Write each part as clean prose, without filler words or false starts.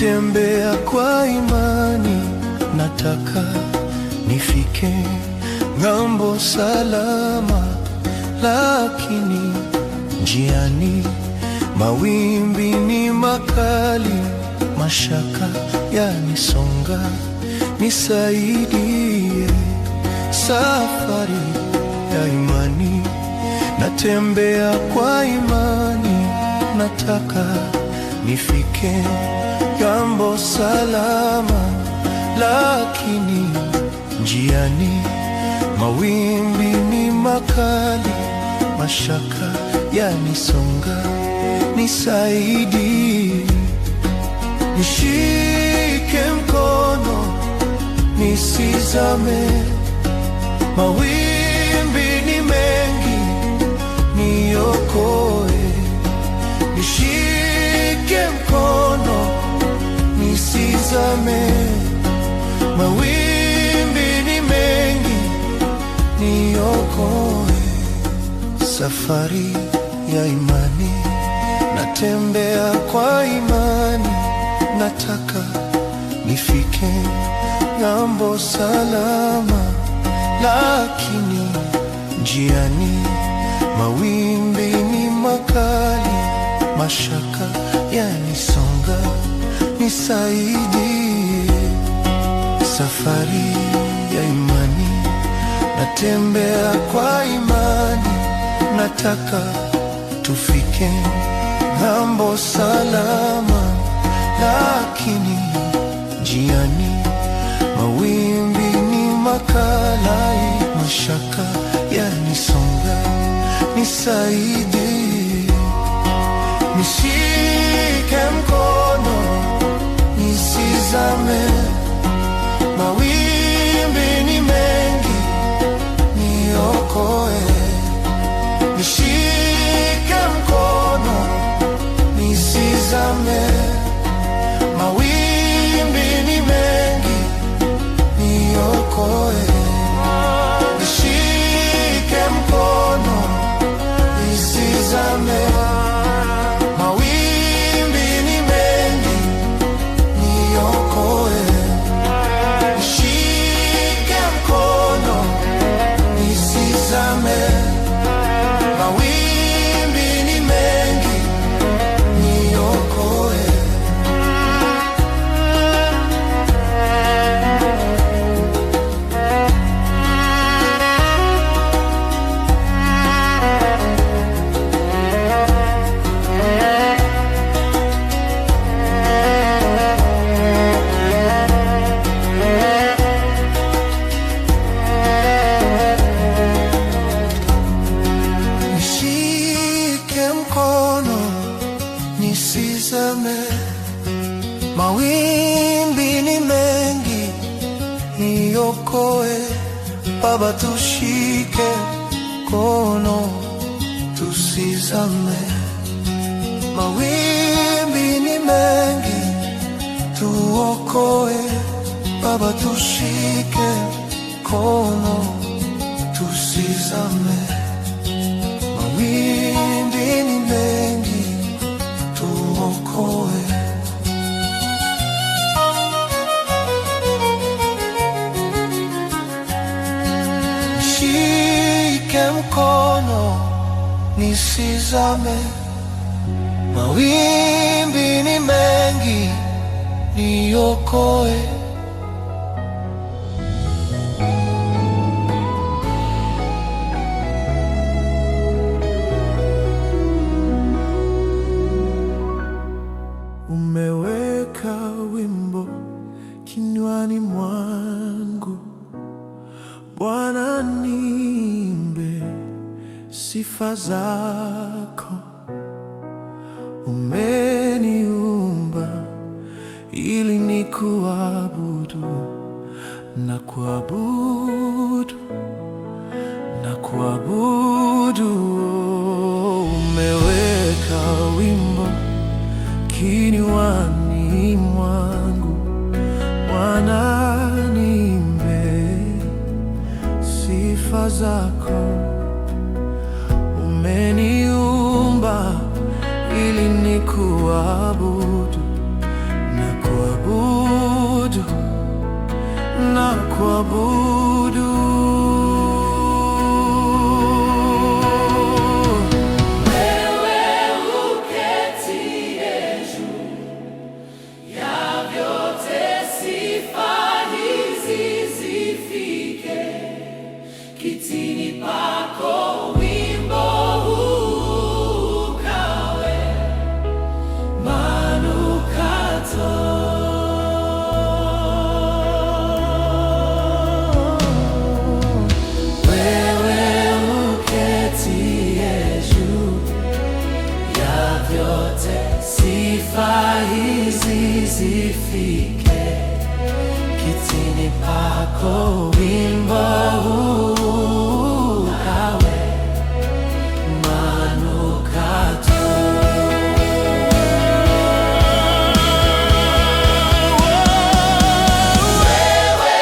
natembea kwa imani, nataka nifike ng'ambo salama, lakini njiani mawimbi ni makali, mashaka yanisonga. Nisaidie safari ya imani, natembea kwa imani, nataka nifike ng'ambo salama, lakini njiani mawimbi ni makali, mashaka yanisonga. Nisaidie, nishike mkono nisizame, mawimbi ni mengi, niokoe. Nishike mkono nisizame, mawimbi ni mengi, niokoe. Safari ya imani, natembea kwa imani, nataka nifike ng'ambo salama, lakini njiani mawimbi ni makali, mashaka yanisonga. Nisaidie safari ya imani, natembea kwa imani, nataka tufike ng'ambo salama, lakini njiani mawimbi ni makali, mashaka yanisonga. Nisaidie, nishike mkono nisizame, mawimbi ni mengi, niokoe. Nishike mkono nisizame, mawimbi ni mengi, niokoe. Nishike mkono nisizame, mawimbi ni mengi, niokoe. Nishike mkono nisizame, mawimbi ni mengi, niokoe. Nishike mkono nisizame, mawimbi ni mengi, niokoe. Baba, tushike mkono tusizame, mawimbi ni mengi, tuokoe. Baba, tushike mkono tusizame, mawimbi ni mengi, tuokoe. Nishike mkono nisizame, mawimbi ni mengi, niokoe. Umeweka wimbo kinywani mwangu, Bwana, niimbe sifa zako. Umeniumba ili nikuabudu, na kuabudu, na kuabudu. Umeweka wimbo kinywani mwangu, Bwana, niimbe sifa zako. Umeniumba ili nikuabudu, na kuabudu. na kuabudu. Kitini pako wimbo huu ukawe manukato. Wewe uketie juu ya vyote, sifa hizi zifike kitini pako, wimbo huu ukawe manukato. Wewe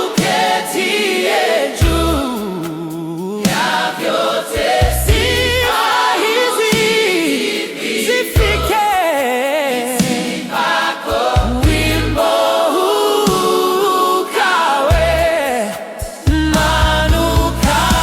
uketie juu ya vyote, sifa hizi zifike kitini pako, wimbo huu ukawe manukato.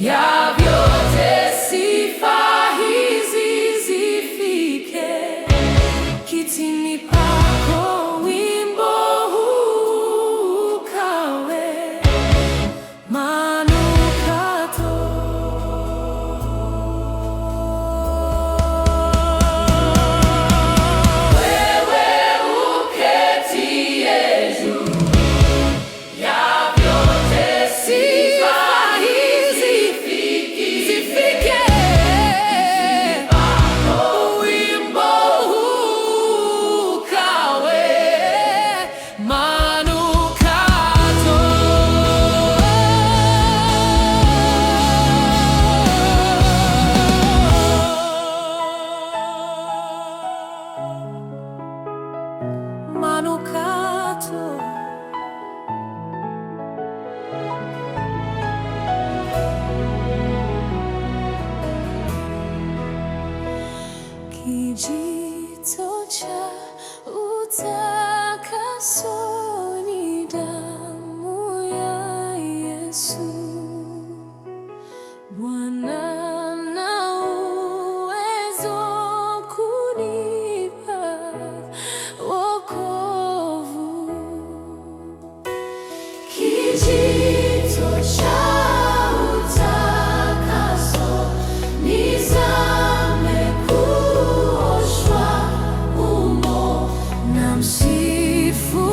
Ya vyote sifa hizi zifike kitini pako, wimbo huu ukawe manukato. Wewe uketie juu ya vyote, sifa manukato. Kijito cha utakaso ni damu ya Yesu. Bwana na uwezo kunipa wokovu. Kijito cha utakaso nizame kuoshwa humo, na msifu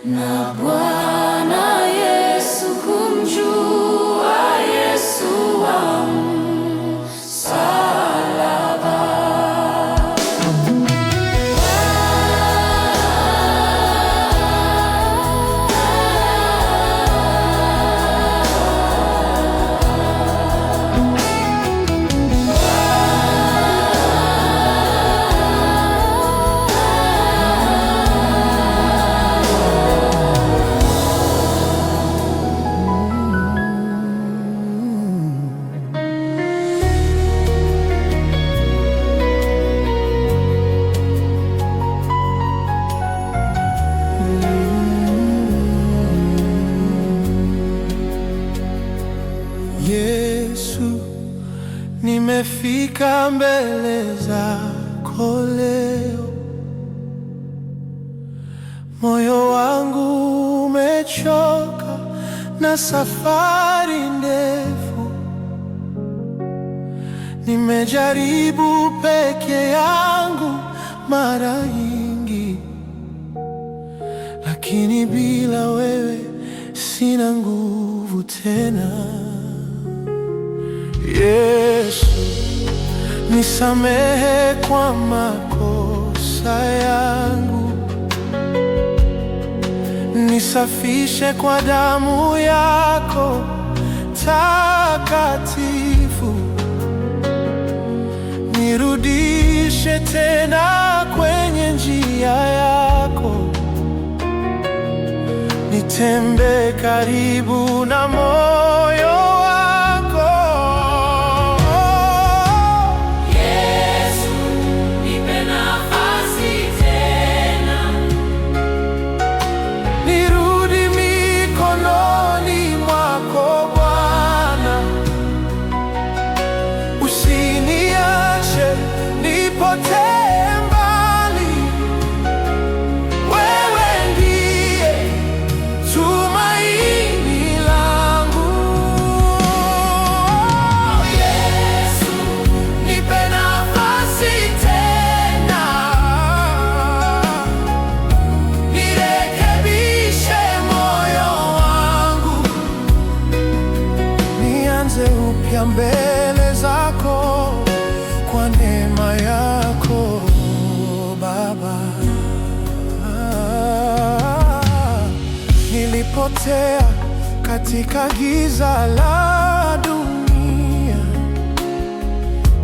na Bwana Yesu, kumjua Yesu wa msalaba. Yesu, nimefika mbele zako leo, moyo wangu umechoka na safari ndefu. Nimejaribu peke yangu mara nyingi, lakini bila wewe sina nguvu tena. Yesu, nisamehe kwa makosa yangu, nisafishe kwa damu yako takatifu, nirudishe tena kwenye njia yako, nitembee karibu na moyo wako. Upya mbele zako kwa neema yako Baba. Nilipotea katika giza la dunia,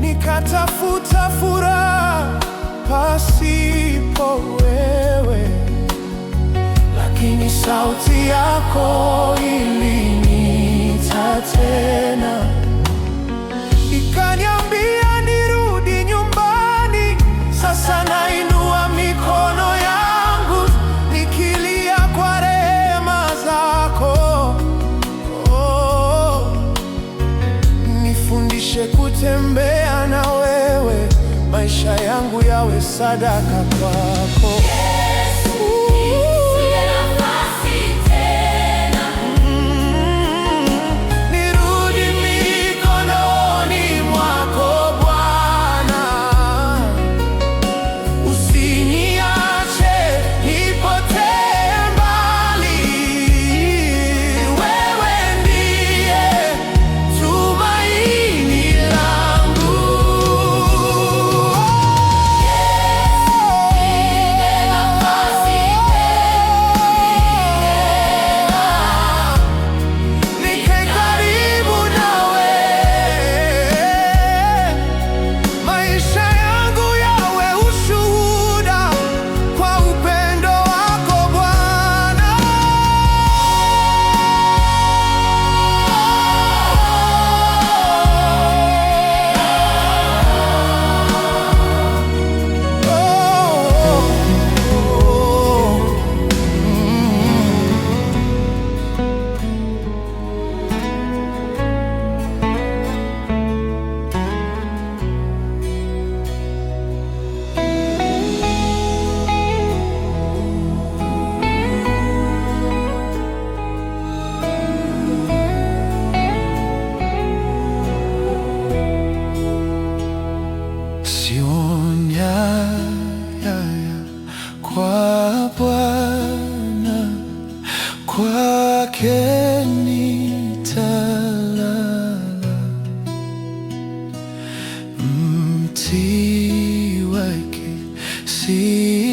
nikatafuta furaha pasipo wewe, lakini sauti yako iliniita tena, ikaniambia nirudi nyumbani. Sasa nainua mikono yangu nikilia kwa rehema zako. Oh, nifundishe kutembea na wewe, maisha yangu yawe sadaka kwako. wake nitalala, mti wake sitakana,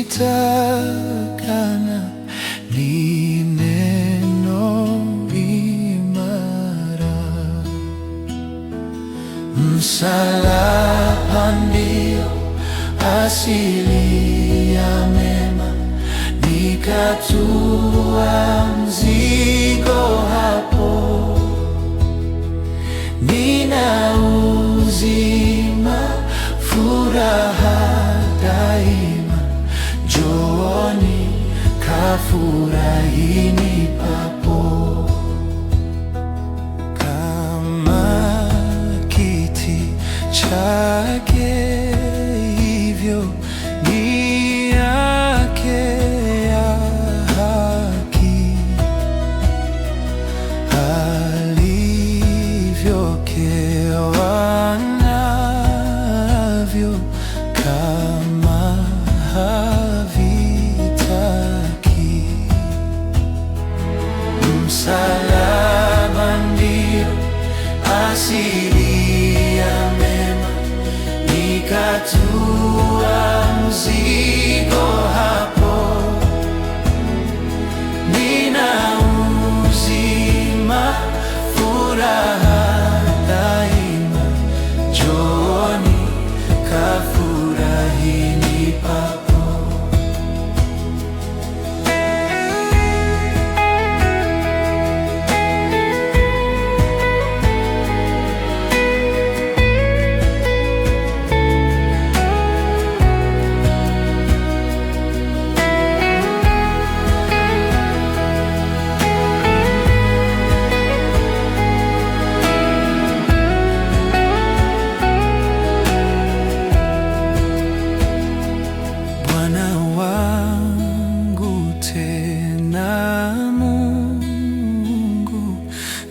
ni neno imara. Msalaba ndio asili ya mema, nikatua mzigo hapo. Nina uzima, furaha daima, njooni kafurahini papo. Kama kiti chake hivyo ni yake ya haki, alivyokewa navyo kama havitaki. Msalaba ndio asili ya mema, nikatua mzigo hapo. Nina uzima, furaha daima, njooni kafurahini papo. Bwana wangu tena Mungu,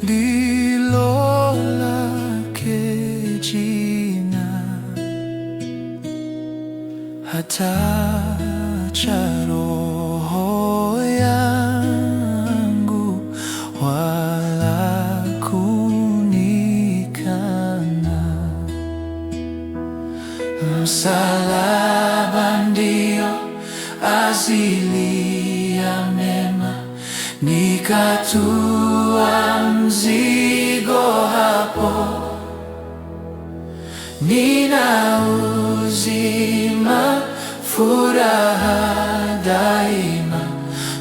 ndilo lake jina, hataacha roho yangu wala kunikana. Msalaba ndio asili ya mema, nikatua mzigo hapo. Nina uzima, furaha daima,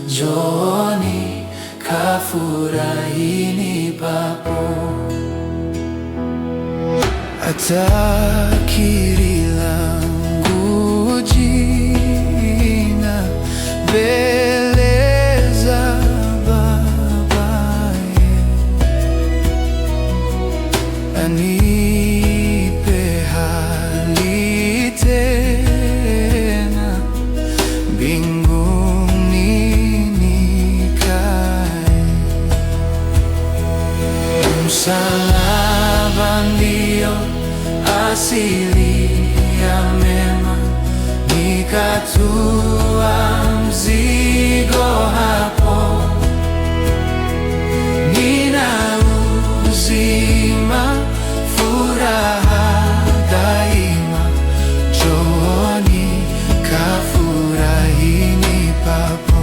njooni kafurahini papo. Atakiri langu jina mbele za Babaye, anipe hali tena mbinguni nikae. Msalaba ndio asili ya mema, nikatua mzigo hapo. Nina uzima, furaha daima, njooni kafurahini papo.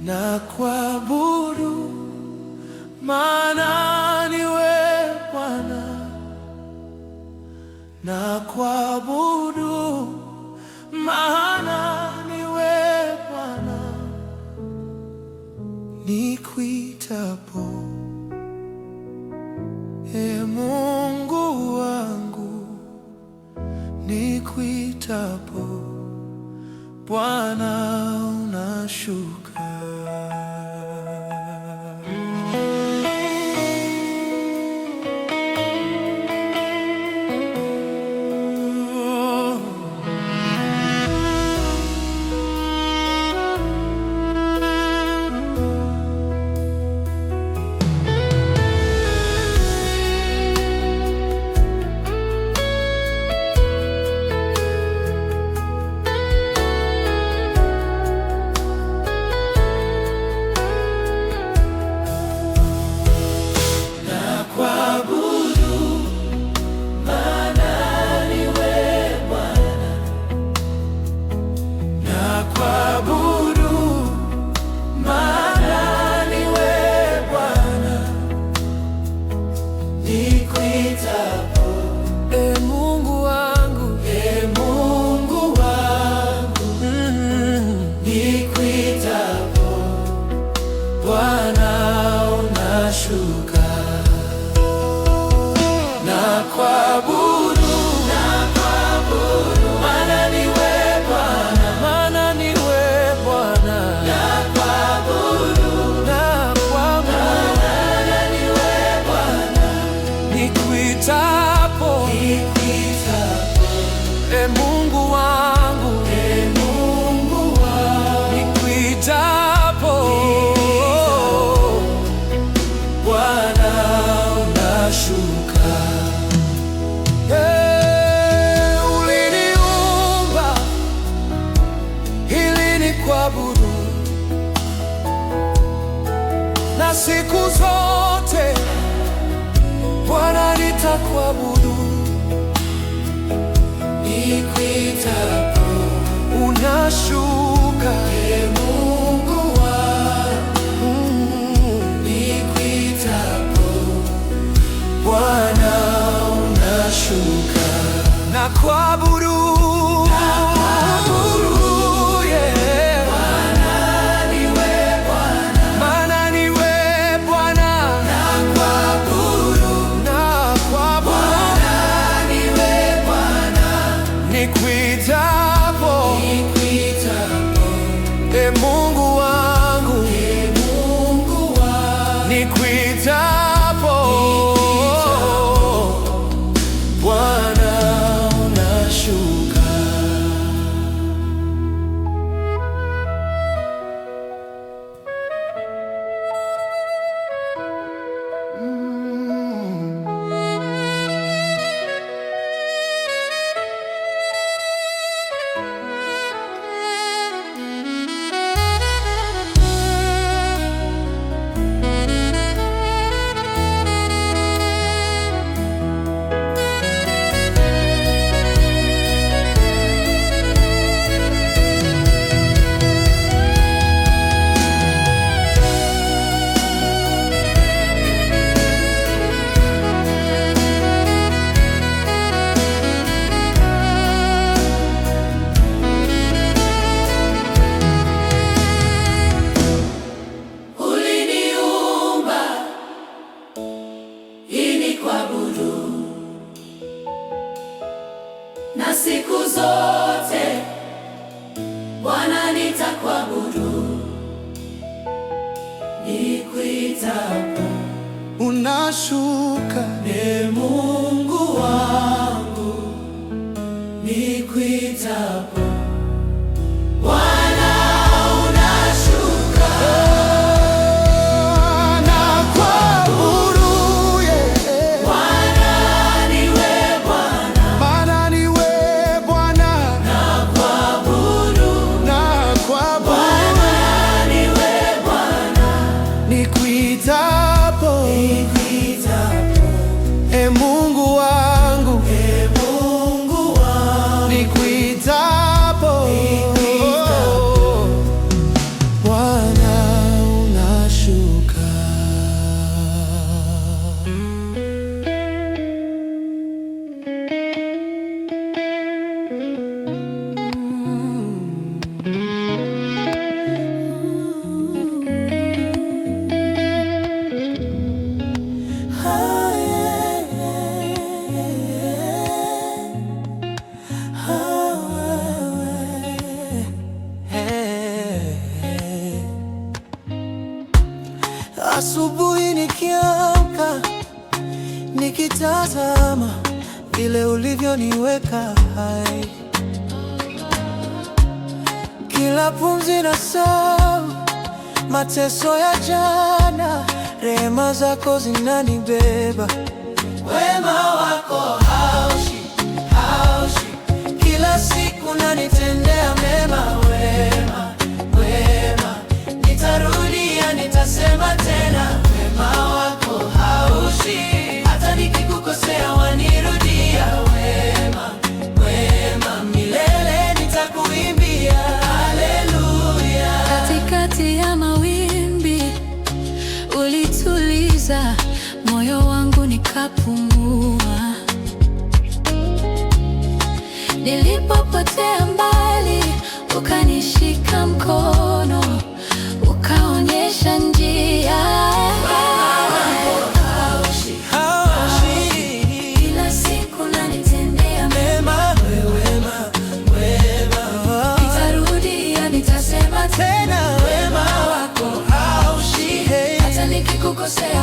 Na kuabudu, maana niwe Bwana. Na kuabudu, maana niwe Bwana. Nikuitapo, Ee Mungu wangu, nikuitapo Bwana unashuka. Bwana unashuka, nakuabudu, maana ni wewe Bwana, nakuabudu, maana ni wewe Bwana, nikuitapo, e Mungu wangu, nikuitapo shuka. Uliniumba ili nikuabudu, na siku zote Bwana nitakuabudu. Nikuitapo unashuka, e Mungu wangu, nikuitapo Bwana unashuka, nakuabudu, yeah. Maana ni wewe Bwana, nakuabudu, nikuitapo, e Mungu wangu, nikuitapo Bwana unashuka. na siku zote Bwana nitakuabudu, nikuitapo Unashuka, e Mungu wangu, nikuitapo Bwana unashuka, nakuabudu, yeah. Bwana ni wewe Bwana, Maana ni wewe Bwana, nakuabudu, nakuabudu, ni wewe Bwana, nikuitapo, e Mungu wangu, nikuitapo nikitazama vile ulivyoniweka hai, kila pumzi na saa, mateso ya jana, rehema zako zinanibeba. Wema wako haushi, haushi, kila siku nanitendea mema. Wema, wema, nitarudia, nitasema tena, wema wako haushi, hata nikikukosea wanirudia. Wema, wema, milele nitakuimbia. Haleluya. Katikati ya mawimbi ulituliza moyo wangu, nikapumua. Nilipopotea mbali, ukanishika mkono, ukaonyesha njia. Haushi, haushi, Kila siku nanitendea mema. wema, wema, Nitarudia, nitasema tena, tena wema wako haushi, hey. hata nikikukosea